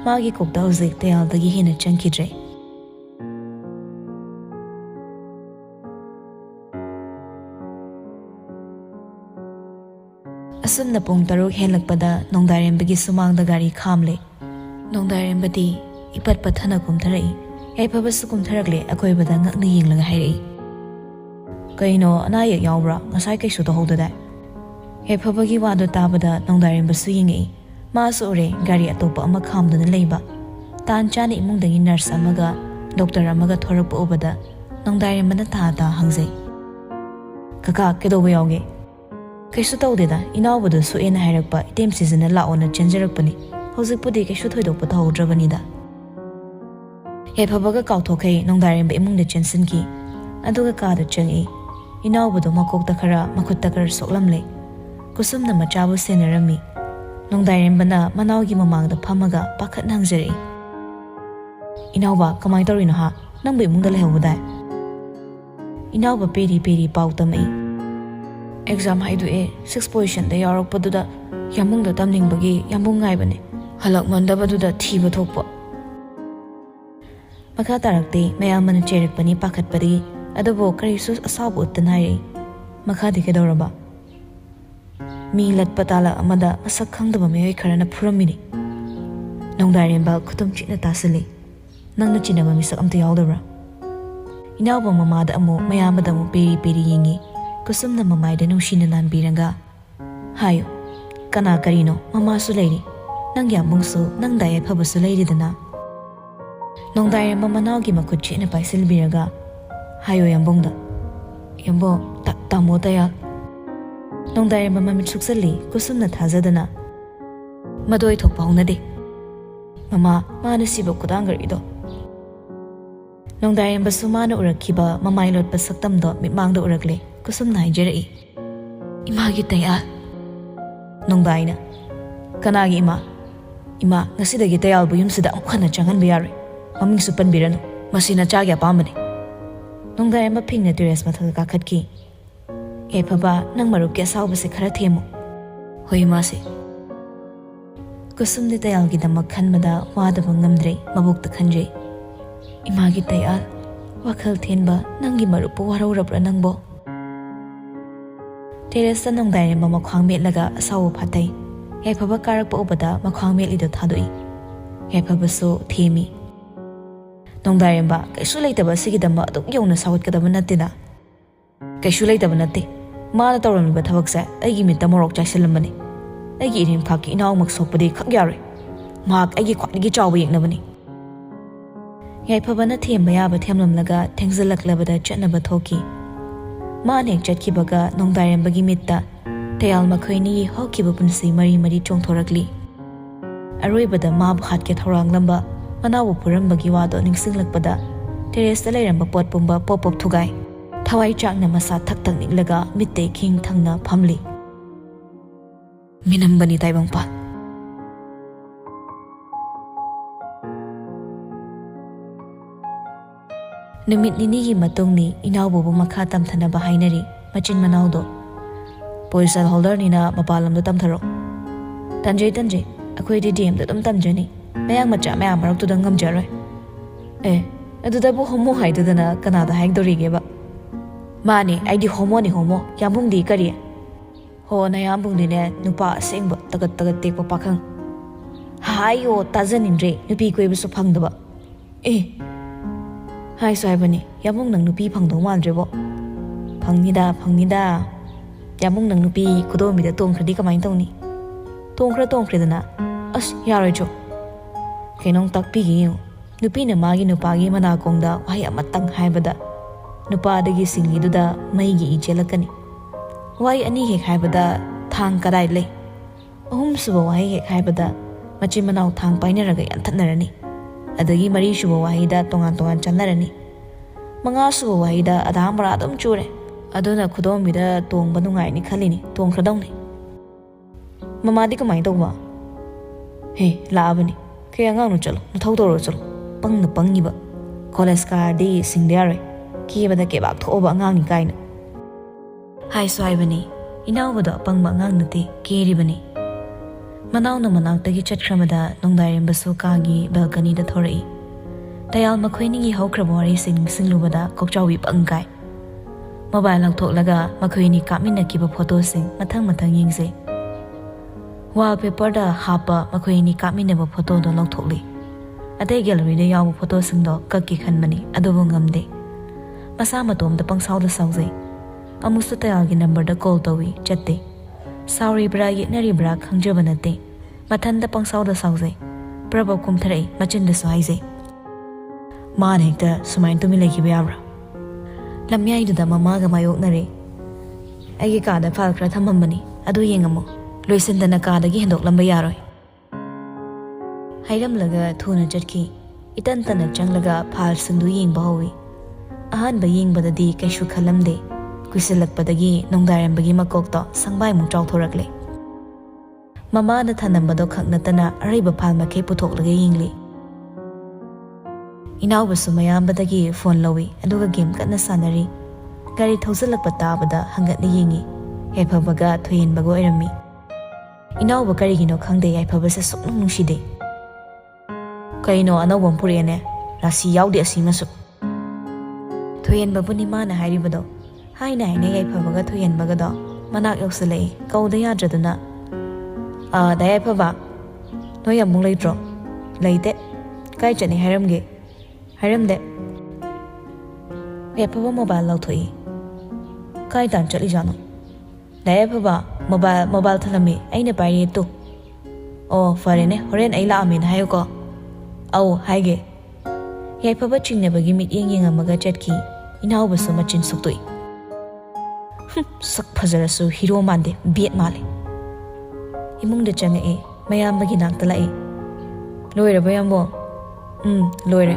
ꯃꯥꯒꯤ ꯀꯣꯛꯇ ꯍꯧꯖꯤꯛ ꯇꯌꯥꯜꯗꯒꯤ ꯍꯦꯟꯅ ꯆꯪꯈꯤꯗ꯭ꯔꯦ ꯑꯁꯨꯝꯅ ꯄꯨꯡ 6 ꯍꯦꯜꯂꯛꯄꯗ ꯅꯣꯡꯗꯥꯔꯦꯝꯕꯒꯤ ꯁꯨꯃꯥꯡꯗ ꯒꯥꯔꯤ ꯈꯥꯝꯂꯦ ꯅꯣꯡꯗꯥꯔꯦꯝꯕꯗꯤ ꯏꯄꯠ ꯄꯠꯊꯅ ꯀꯨꯝꯊꯔꯛꯏ ꯌꯥꯏꯐꯕꯁꯨ ꯀꯨꯝꯊꯔꯛꯂꯦ ꯑꯀꯣꯏꯕꯗ ꯉꯛꯅ ꯌꯦꯡꯂꯒ ꯍꯥꯏꯔꯛꯏ ꯀꯩꯅꯣ ꯑꯅꯥ ꯑꯌꯦꯛ ꯌꯥꯎꯕ꯭ꯔꯥ ꯉꯁꯥꯏ ꯀꯩꯁꯨ ꯇꯧꯍꯧꯗꯗꯥꯏ ꯌꯥꯏꯐꯕꯒꯤ ꯋꯥꯗꯣ ꯇꯥꯕꯗ ꯅꯣꯡꯗꯥꯔꯦꯝꯕꯁꯨ ꯌꯦꯡꯉꯛꯏ ꯃꯥꯁꯨ ꯎꯔꯦ ꯒꯥꯔꯤ ꯑꯇꯣꯞꯄ ꯑꯃ ꯈꯥꯝꯗꯨꯅ ꯂꯩꯕ ꯇꯥꯟ ꯆꯥꯅ ꯏꯃꯨꯡꯗꯒꯤ ꯅꯔꯁ ꯑꯃꯒ ꯗꯣꯛꯇꯔ ꯑꯃꯒ ꯊꯣꯔꯛꯄ ꯎꯕꯗ ꯅꯣꯡꯗꯥꯔꯦꯝꯕꯅ ꯇꯥ ꯍꯪꯖꯩ ꯀꯀꯥ ꯀꯩꯗꯧꯕ ꯌꯥꯎꯒꯦ ꯀꯩꯁꯨ ꯇꯧꯗꯦꯗ ꯏꯅꯥꯎꯕꯗꯣ ꯁꯣꯛꯑꯦꯅ ꯍꯥꯏꯔꯛꯄ ꯏꯇꯦꯝꯁꯤꯁꯤꯅ ꯂꯥꯛꯑꯣꯅ ꯆꯦꯟꯖꯔꯛꯄꯅꯤ ꯍꯧꯖꯤꯛꯄꯨꯗꯤ ꯀꯩꯁꯨ ꯊꯣꯏꯗꯣꯛꯄ ꯇꯧꯍꯧꯗ꯭ꯔꯕꯅꯤꯗ ꯌꯥꯏꯐꯕꯒ ꯀꯥꯎꯊꯣꯛꯈꯩ ꯅꯣꯡꯗꯥꯔꯦꯝꯕ ꯏꯃꯨꯡꯗ ꯆꯦꯟꯁꯤꯟꯈꯤ ꯑꯗꯨꯒ ꯀꯥꯗ ꯆꯪꯏ ꯏꯅꯥꯎꯕꯗꯣ ꯃꯀꯣꯛꯇ ꯈꯔ ꯃꯈꯨꯠꯇ ꯈꯔ ꯁꯣꯛꯂꯝꯂꯦ ꯀꯨꯁꯨꯝꯅ ꯃꯆꯥꯕꯨ ꯁꯦꯟꯅꯔꯝꯃꯤ ꯅꯣꯡꯗꯥꯔꯦꯝꯕꯅ ꯃꯅꯥꯎꯒꯤ ꯃꯃꯥꯡꯗ ꯐꯝꯃꯒ ꯄꯥꯈꯠꯅ ꯍꯪꯖꯔꯛꯏ ꯏꯅꯥꯎꯕ ꯀꯃꯥꯏꯅ ꯇꯧꯔꯤꯅꯣ ꯅꯪꯕꯨ ꯏꯃꯨꯡꯗ ꯂꯩꯍꯧꯕꯗꯥꯏ ꯏꯅꯥꯎꯕ ꯄꯦꯔꯤ ꯄꯥꯎ ꯇꯝꯃꯛꯏ ꯑꯦꯛꯖꯥꯝ ꯍꯥꯏꯗꯣꯛꯑꯦ 6 ꯄꯣꯖꯤꯁꯟꯗ ꯌꯥꯎꯔꯛꯄꯗꯨꯗ ꯌꯥꯝꯕꯨꯡꯗ ꯇꯝꯅꯤꯡꯕꯒꯤ ꯌꯥꯝꯕꯨꯡ ꯉꯥꯏꯕꯅꯦ ꯍꯜꯂꯛꯃꯟꯗꯕꯗꯨꯗ ꯊꯤꯕ ꯊꯣꯛꯄ ꯃꯈꯥ ꯇꯥꯔꯛꯇꯦ ꯃꯌꯥꯝꯕꯅ ꯆꯩꯔꯛꯄꯅꯤ ꯄꯥꯈꯠꯄꯗꯒꯤ ꯑꯗꯨꯕꯨ ꯀꯔꯤꯁꯨ ꯑꯁꯥꯎꯕ ꯎꯠꯇꯅ ꯍꯥꯏꯔꯛꯏ ꯃꯈꯥꯗꯤ ꯀꯩꯗꯧꯔꯕ ꯃꯤ ꯂꯠꯄ ꯇꯥꯂꯛ ꯑꯃꯗ ꯃꯁꯛ ꯈꯪꯗꯕ ꯃꯤꯑꯣꯏ ꯈꯔꯅ ꯐꯨꯔꯝꯃꯤꯅꯤ ꯅꯣꯡꯗꯥꯔꯦꯝꯕ ꯈꯨꯇꯨꯝ ꯆꯤꯛꯅ ꯇꯥꯁꯤꯜꯂꯤ ꯅꯪꯅ ꯆꯤꯟꯅꯕ ꯃꯤꯁꯛ ꯑꯝꯇ ꯌꯥꯎꯗꯕ꯭ꯔꯥ ꯏꯅꯥꯎꯕ ꯃꯃꯥꯗ ꯑꯃꯨꯛ ꯃꯌꯥꯝꯕꯗ ꯑꯃꯨꯛ ꯄꯦꯔꯤ ꯌꯦꯡꯉꯤ ꯀꯨꯁꯨꯝꯅ ꯃꯃꯥꯏꯗ ꯅꯨꯡꯁꯤꯅ ꯅꯥꯟꯕꯤꯔꯒ ꯍꯥꯏꯌꯨ ꯀꯅꯥ ꯀꯔꯤꯅꯣ ꯃꯃꯥꯁꯨ ꯂꯩꯔꯤ ꯅꯪ ꯌꯥꯝꯕꯨꯡꯁꯨ ꯅꯪ ꯌꯥꯏꯐꯕꯁꯨ ꯂꯩꯔꯤꯗꯅ ꯅꯣꯡꯗꯥꯔꯦꯝꯕ ꯃꯅꯥꯎꯒꯤ ꯃꯈꯨꯠ ꯆꯦꯠꯅ ꯄꯥꯏꯁꯤꯟꯕꯤꯔꯒ ꯍꯥꯏꯌꯣ ꯌꯥꯝꯕꯨꯡꯗ ꯌꯥꯝꯕꯨꯡ ꯇꯥꯃꯣ ꯇꯌꯥꯜ ꯅꯣꯡꯗꯥꯔꯦꯝꯕ ꯃꯃꯤꯠ ꯁꯨꯛꯆꯜꯂꯤ ꯀꯨꯁꯨꯝꯅ ꯊꯥꯖꯗꯅ ꯃꯗꯨ ꯑꯣꯏꯊꯣꯛꯄ ꯍꯧꯅꯗꯦ ꯃꯃꯥ ꯃꯥꯅ ꯁꯤꯕ ꯈꯨꯗꯥꯡꯒꯔꯤꯗꯣ ꯅꯣꯡꯗꯥꯔꯦꯝꯕꯁꯨ ꯃꯥꯅ ꯎꯔꯛꯈꯤꯕ ꯃꯃꯥꯏ ꯂꯣꯠꯄ ꯁꯛꯇꯝꯗꯣ ꯃꯤꯠꯃꯥꯡꯗ ꯎꯔꯛꯂꯦ ꯀꯨꯁꯨꯝꯅ ꯍꯥꯏꯖꯔꯛꯏ ꯏꯃꯥꯒꯤ ꯇꯌꯥꯜ ꯅꯣꯡꯗꯥꯏꯅ ꯀꯅꯥꯒꯤ ꯏꯃꯥ ꯉꯁꯤꯗꯒꯤ ꯇꯌꯥꯜꯕꯨ ꯌꯨꯝꯁꯤꯗ ꯑꯃꯨꯛ ꯍꯟꯅ ꯆꯪꯍꯟꯕ ꯌꯥꯔꯣꯏ ꯃꯃꯤꯡꯁꯨ ꯄꯟꯕꯤꯔꯅꯨ ꯃꯁꯤ ꯅꯆꯥꯒꯤ ꯑꯄꯥꯝꯕꯅꯤ ꯅꯣꯡꯗꯥꯔꯦꯝꯕ ꯐꯤꯡꯅ ꯇꯦꯔꯦꯁ ꯃꯊꯛꯇ ꯀꯥꯈꯠꯈꯤ ꯌꯥꯏꯐꯕ ꯅꯪ ꯃꯔꯨꯞꯀꯤ ꯑꯁꯥꯎꯕꯁꯦ ꯈꯔ ꯊꯦꯝꯃꯨ ꯍꯣꯏ ꯏꯃꯥꯁꯦ ꯀꯨꯁꯨꯝꯗꯤ ꯇꯌꯥꯜꯒꯤꯗꯃꯛ ꯈꯟꯕꯗ ꯋꯥꯗꯕ ꯉꯝꯗ꯭ꯔꯦ ꯃꯕꯨꯛꯇ ꯈꯟꯖꯩ ꯏꯃꯥꯒꯤ ꯇꯌꯥꯜ ꯋꯥꯈꯜ ꯊꯦꯟꯕ ꯅꯪꯒꯤ ꯃꯔꯨꯞꯄꯨ ꯋꯥꯔꯧꯔꯕ꯭ꯔꯥ ꯅꯪꯕꯣ ꯇꯦꯔꯦꯁꯇ ꯅꯣꯡꯗꯥꯔꯦꯝꯕ ꯃꯈ꯭ꯋꯥꯡ ꯃꯦꯠꯂꯒ ꯑꯁꯥꯎꯕ ꯐꯥꯊꯩ ꯌꯥꯏꯐꯕ ꯀꯥꯔꯛꯄ ꯎꯕꯗ ꯃꯈ꯭ꯋꯥꯡ ꯃꯦꯠꯂꯤꯗꯣ ꯊꯥꯗꯣꯛꯏ ꯌꯥꯏꯐꯕꯁꯨ ꯊꯦꯝꯃꯤ ꯅꯣꯡꯗꯥꯔꯦꯝꯕ ꯀꯩꯁꯨ ꯂꯩꯇꯕ ꯑꯁꯤꯒꯤꯗꯃꯛ ꯑꯗꯨꯛ ꯌꯧꯅ ꯁꯥꯎꯒꯠꯀꯗꯕ ꯅꯠꯇꯦꯗ ꯀꯩꯁꯨ ꯂꯩꯇꯕ ꯅꯠꯇꯦ ꯃꯥꯅ ꯇꯧꯔꯝꯃꯤꯕ ꯊꯕꯛꯁꯦ ꯑꯩꯒꯤ ꯃꯤꯠꯇ ꯃꯣꯔꯣꯛ ꯆꯥꯏꯁꯤꯜꯂꯝꯕꯅꯤ ꯑꯩꯒꯤ ꯏꯔꯦꯝꯈꯥꯛꯀꯤ ꯏꯅꯥꯎꯃꯛ ꯁꯣꯛꯄꯗꯤ ꯈꯛ ꯌꯥꯔꯣꯏ ꯃꯍꯥꯛ ꯑꯩꯒꯤ ꯈ꯭ꯋꯥꯏꯗꯒꯤ ꯆꯥꯎꯕ ꯌꯦꯛꯅꯕꯅꯤ ꯌꯥꯏꯐꯕꯅ ꯊꯦꯝꯕ ꯌꯥꯕ ꯊꯦꯝꯂꯝꯂꯒ ꯊꯦꯡꯖꯤꯜꯂꯛꯂꯕꯗ ꯆꯠꯅꯕ ꯊꯣꯛꯈꯤ ꯃꯥꯅ ꯍꯦꯛ ꯆꯠꯈꯤꯕꯒ ꯅꯣꯡꯗꯥꯔꯦꯝꯕꯒꯤ ꯃꯤꯠꯇ ꯇꯌꯥꯜ ꯃꯈꯣꯏꯅꯤꯒꯤ ꯍꯧꯈꯤꯕ ꯄꯨꯟꯁꯤ ꯃꯔꯤ ꯆꯣꯡꯊꯣꯔꯛꯂꯤ ꯑꯔꯣꯏꯕꯗ ꯃꯥꯕꯨ ꯍꯥꯠꯀꯦ ꯊꯧꯔꯥꯡꯂꯝꯕ ꯃꯅꯥꯎꯕꯨ ꯐꯨꯔꯝꯕꯒꯤ ꯋꯥꯗꯣ ꯅꯤꯡꯁꯤꯡꯂꯛꯄꯗ ꯇꯦꯔꯦꯁꯇ ꯂꯩꯔꯝꯕ ꯄꯣꯠ ꯄꯨꯝꯕ ꯄꯣꯞ ꯊꯨꯒꯥꯏ ꯊꯋꯥꯏ ꯆꯥꯛꯅ ꯃꯁꯥ ꯊꯛ ꯅꯤꯛꯂꯒ ꯃꯤꯠꯇꯩ ꯈꯤꯡ ꯊꯪꯅ ꯐꯝꯂꯤ ꯃꯤꯅꯝꯕꯅꯤ ꯇꯥꯏꯕꯪꯄꯥꯜ ꯅꯨꯃꯤꯠ ꯅꯤꯅꯤꯒꯤ ꯃꯇꯨꯡꯅꯤ ꯏꯅꯥꯎꯕꯨꯕꯨ ꯃꯈꯥ ꯇꯝꯊꯅꯕ ꯍꯥꯏꯅꯔꯤ ꯃꯆꯤꯟ ꯃꯅꯥꯎꯗꯣ ꯄꯣꯖꯤꯁꯟ ꯍꯣꯜꯗꯔꯅꯤꯅ ꯃꯄꯥꯟ ꯂꯝꯗ ꯇꯝꯊꯔꯣ ꯇꯟꯖꯩ ꯑꯩꯈꯣꯏꯗꯤ DMꯗ ꯑꯗꯨꯝ ꯇꯝꯖꯅꯤ ꯃꯌꯥꯡ ꯃꯆꯥ ꯃꯌꯥꯝ ꯃꯔꯛꯇꯨꯗ ꯉꯝꯖꯔꯣꯏ ꯑꯗꯨꯗꯕꯨ ꯍꯣꯃꯣ ꯍꯥꯏꯗꯨꯗꯅ ꯀꯅꯥꯗ ꯍꯥꯏꯗꯧꯔꯤꯒꯦꯕ ꯃꯥꯅꯤ ꯑꯩꯗꯤ ꯍꯣꯃꯣꯅꯤ ꯍꯣꯃꯣ ꯌꯥꯝꯕꯨꯡꯗꯤ ꯀꯔꯤ ꯍꯣ ꯅꯌꯥꯝꯕꯨꯡꯗꯤꯅꯦ ꯅꯨꯄꯥ ꯑꯁꯦꯡꯕ ꯇꯒꯠ ꯇꯦꯛꯄ ꯄꯥꯈꯪ ꯍꯥꯏꯌꯣ ꯇꯥꯖꯅꯤꯡꯗ꯭ꯔꯦ ꯅꯨꯄꯤ ꯀꯣꯏꯕꯁꯨ ꯐꯪꯗꯕ ꯍꯥꯏꯁꯨ ꯍꯥꯏꯕꯅꯤ ꯌꯥꯝꯕꯨꯡ ꯅꯪ ꯅꯨꯄꯤ ꯐꯪꯗꯧ ꯃꯥꯟꯗ꯭ꯔꯦꯕꯣ ꯐꯪꯅꯤꯗ ꯌꯥꯝꯕꯨꯡ ꯅꯪ ꯅꯨꯄꯤ ꯈꯨꯗꯣꯝꯕꯤꯗ ꯇꯣꯡꯈ꯭ꯔꯗꯤ ꯀꯃꯥꯏꯅ ꯇꯧꯅꯤ ꯇꯣꯡꯈ꯭ꯔꯦꯗꯅ ꯑꯁ ꯌꯥꯔꯣꯏꯗ꯭ꯔꯣ ꯀꯩꯅꯣꯝ ꯇꯥꯛꯄꯤꯒꯦ ꯌꯦꯡꯉꯨ ꯅꯨꯄꯤꯅ ꯃꯥꯒꯤ ꯅꯨꯄꯥꯒꯤ ꯃꯅꯥꯀꯣꯡꯗ ꯋꯥꯍꯩ ꯑꯃꯇꯪ ꯍꯥꯏꯕꯗ ꯅꯨꯄꯥꯗꯒꯤ ꯁꯤꯡꯂꯤꯗꯨꯗ ꯃꯩꯒꯤ ꯏ ꯆꯦꯜꯂꯛꯀꯅꯤ ꯋꯥꯍꯩ 2 ꯍꯦꯛ ꯍꯥꯏꯕꯗ ꯊꯥꯡ ꯀꯗꯥꯏ ꯂꯩ 3ꯁꯨꯕ ꯋꯥꯍꯩ ꯍꯦꯛ ꯍꯥꯏꯕꯗ ꯃꯆꯤꯟ ꯃꯅꯥꯎ ꯊꯥꯡ ꯄꯥꯏꯅꯔꯒ ꯌꯥꯟꯊꯠꯅꯔꯅꯤ ꯑꯗꯒꯤ 4ꯁꯨꯕ ꯋꯥꯍꯩꯗ ꯇꯣꯉꯥꯟ ꯆꯠꯅꯔꯅꯤ 5ꯁꯨꯕ ꯋꯥꯍꯩꯗ ꯑꯙꯥ ꯃꯣꯔꯥ ꯑꯗꯨꯝ ꯆꯨꯔꯦ ꯑꯗꯨꯅ ꯈꯨꯗꯣꯝꯕꯤꯗ ꯇꯣꯡꯕ ꯅꯨꯡꯉꯥꯏꯅꯤ ꯈꯜꯂꯤꯅꯤ ꯇꯣꯡꯈ꯭ꯔꯗꯧꯅꯤ ꯃꯃꯥꯗꯤ ꯀꯃꯥꯏꯅ ꯇꯧꯕ ꯂꯥꯛꯑꯕꯅꯤ Kaya ngang chalo, thau toro chalo, pang na pangiba. College di singdiare, kibada kebak thoba ngang ni kaina. Hai swai inaubada pang ngang nati kiri bani. Manaw na manaw tagi chatkramada nongdarim baso kagi balcony da thorai. Tayal makhoini haukrabori singlubada kokchawi pangkai. Mobile lang laga makhoini kamina kiba photo sing mathang yingse. Wallpaper da hapa makhoini kamina ba photo do lang thokli. Ate gallery da yaw photo sing do kakki khanmani adobo ngamde. Masa matom da pangsaw da sawse. Amusta tayal gi number da call tawi chatte. Sorry bra yetnari bra khangjaba nate. Mathanda pangsaw da sawse. Prabab kumtharai machin da saise. Maan hekta sumain tumi lagi bayabra. Lamyai da mamaga mayoknare. Agi kada file kra thamambani adu yengamo. Loisindana kada gi hendok lamba yaroi. Hairam laga thuna jatki. Itan tana changlaga file singdu yengba hawi. Ahan ba yengbadadi kaishu khalamde. Kuisilakpadagi nongdarambagi makokto sangbay mung chawthorakle. Mama na thanambado khaknatana araiba phal makhe puthoklaga yingli. Inawbasu mayambadagi phone lawi aduga game kanna sanari. Gari thausalakpa tabada hangatna yingi. Yaifabaga thoyenbago oirami. Inawba karigino khangde yaifabase suknung nungshide. Kaino anawbam puriyane rasi yawde asimasu. Thoyenbabuni mana hairibado. Haina yaifabaga thoyenbagado manak yoksalai kauda yadraduna. Dayapaba no yamung laitro laite kai chani hairamge hairamde yaifaба mobile lauthoi kai tan chali jano dayapaba mobile thalami aina paire tu farene horen ai la amin hayo ko au haige yaifaba chingnabagi mit yengamaga chatki inawbasu machin suktoi sak phajarasu hero mande biet male imungda changae mayambagi nakta lai loire bayambo loire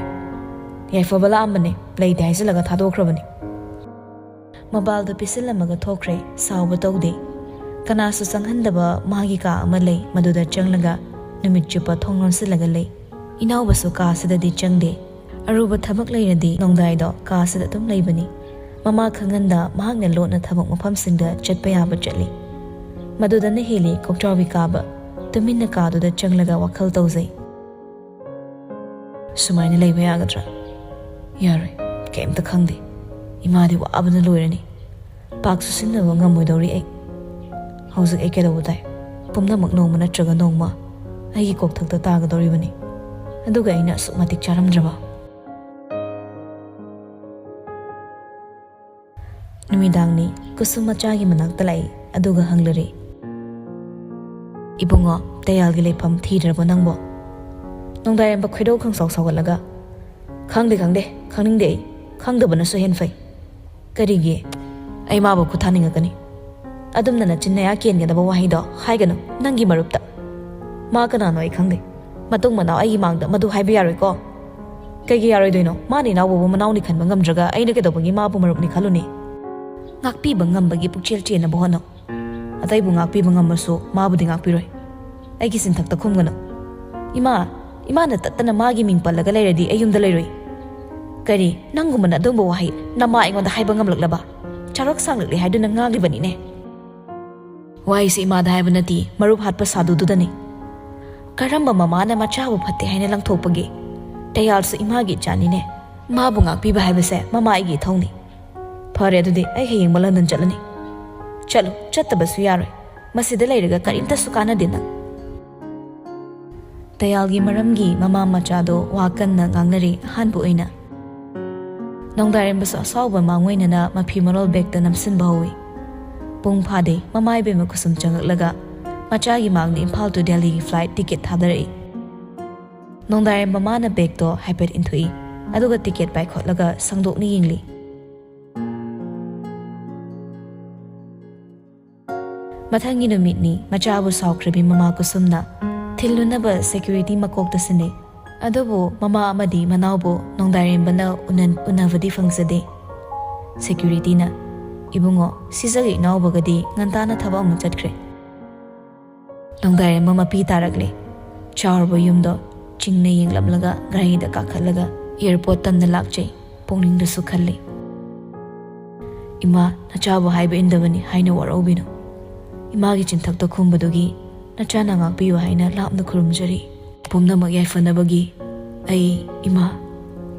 yaifabala amane leide haisalaga thadokhrabani mobile da pisilamaga thokre sawba tawde kanasu sanghandaba magi ka ama lei maduda changlaga numit chupa thonglon silaga lei inawbasu ka sidadi changde aruba thabak leiradi nongdai do ka sida tum leibani mama khanganda mahagna lotna thabak mafam singda chatpa yaba chatli madudana heli kokchawi kaba tuminna kaduda changlaga wakhal tawzai sumaina leiba yagadra yaroi kaimta khangde imadi wa abana loirani pak su sinnaba ngamoidori ai hauzik ai kedawu dai pumnamak nongma natraga nongma aigi kokthakta tagadoribani aduga aina sukmatik charamdraba numidangni kusum machagi manakta lai aduga hanglari ibungo tayalgi lepham thirabo nangbo nongdayamba khwedau khangsaw sawalaga khangde khangningde khangdabana so hen fai karigi ai mabo khuthaningakani adumna na chinnaya kengedaba wahido haiganu nangi marupta ma kana noi khangde matung manaw ai mangda madu haiba yaroi ko kaigi yaroi doino mani nawbo manaw ni khanba ngamdraga aina kedobagi mabu marup ni khaluni ngakpi bangambagi pukchel chena bohono atai bu ngakpi bangammasu mabudi ngakpiroi aigi sinthakta khumgano ima na tatana magi ming pallaga leiradi ayumda leiroi kari nangumana adumba wahi nama aingonda haiba ngamlaklaba charak sanglakli haiduna ngaglibani ne wahi si ima da haiba nati marup hatpa sadududani karamba mamana machabu phatte haina langthokpagi tayalsu imagi chani ne mabu ngakpiba haibase mama aigi thongni fare adudi ai heyeng London chalani chalo chattabasu yaroi masida leiraga karimta sukana dina tayalgi maramgi mama machado wakanna ngangnari hanbu oina nongdarimbasu asawba mangwainana mafi marol bekta namsinba hawi pung phade mamai be makusum changaklaga machagi mangni Imphal to Delhi gi flight ticket thadarai nongdarim mama na bag to haipet inthui aduga ticket bai khotlaga sangdokni yingli mathangi numitni machabu sawkhrebi mama kusumna thilunaba security makokta sine adobo mama amadi manawbo nongdairimbana unavadi fangzade security na ibungo sizagi nawbagadi ngantana thaba amu chatkre nongdairimba mapi taragle chawrbo yumdo Chingna yenglamlaga garida kakhalaga airport tamna lakjay pongningsu khalli. Ima nachabu haiba indabani haina warobino. Imagi chinthakta khumbadugi nachana ngakpiyu haina lapna khurumjari. Pumnamak yaifanabagi ai ima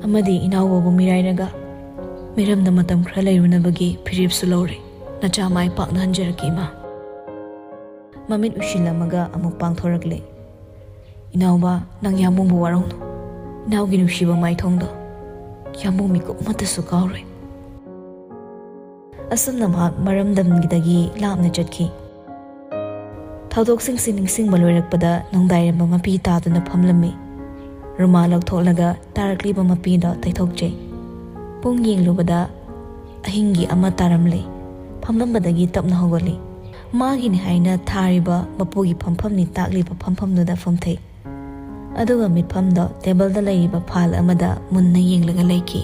amadi inawabu mirainaga miramda matam khra lairunabagi phiripsu lawre. Nacha mai pakna hanjaraki ima. Mamit ushilamaga amuk pangthorakle. Inauba nang yamungbu warauno. Inaugi nushiba mai thongdo. Yamung miku umatasu kaure. Asumna mahak maramdamgidagi lapna chatki. Thaudok sing balwerakpada nongdairamba mapi taduna phamlami. Ruma lakthoklaga tarakliba mapida taithokjay. Pung yenglubada ahingi ama taramle. Phamlambadagi tapna hogoli. Magini haina thariba mapugi phamphamni takliba phamphamnuda famthai. Aduga mitphamda table da laiba phal amada munna yenglaga laiki.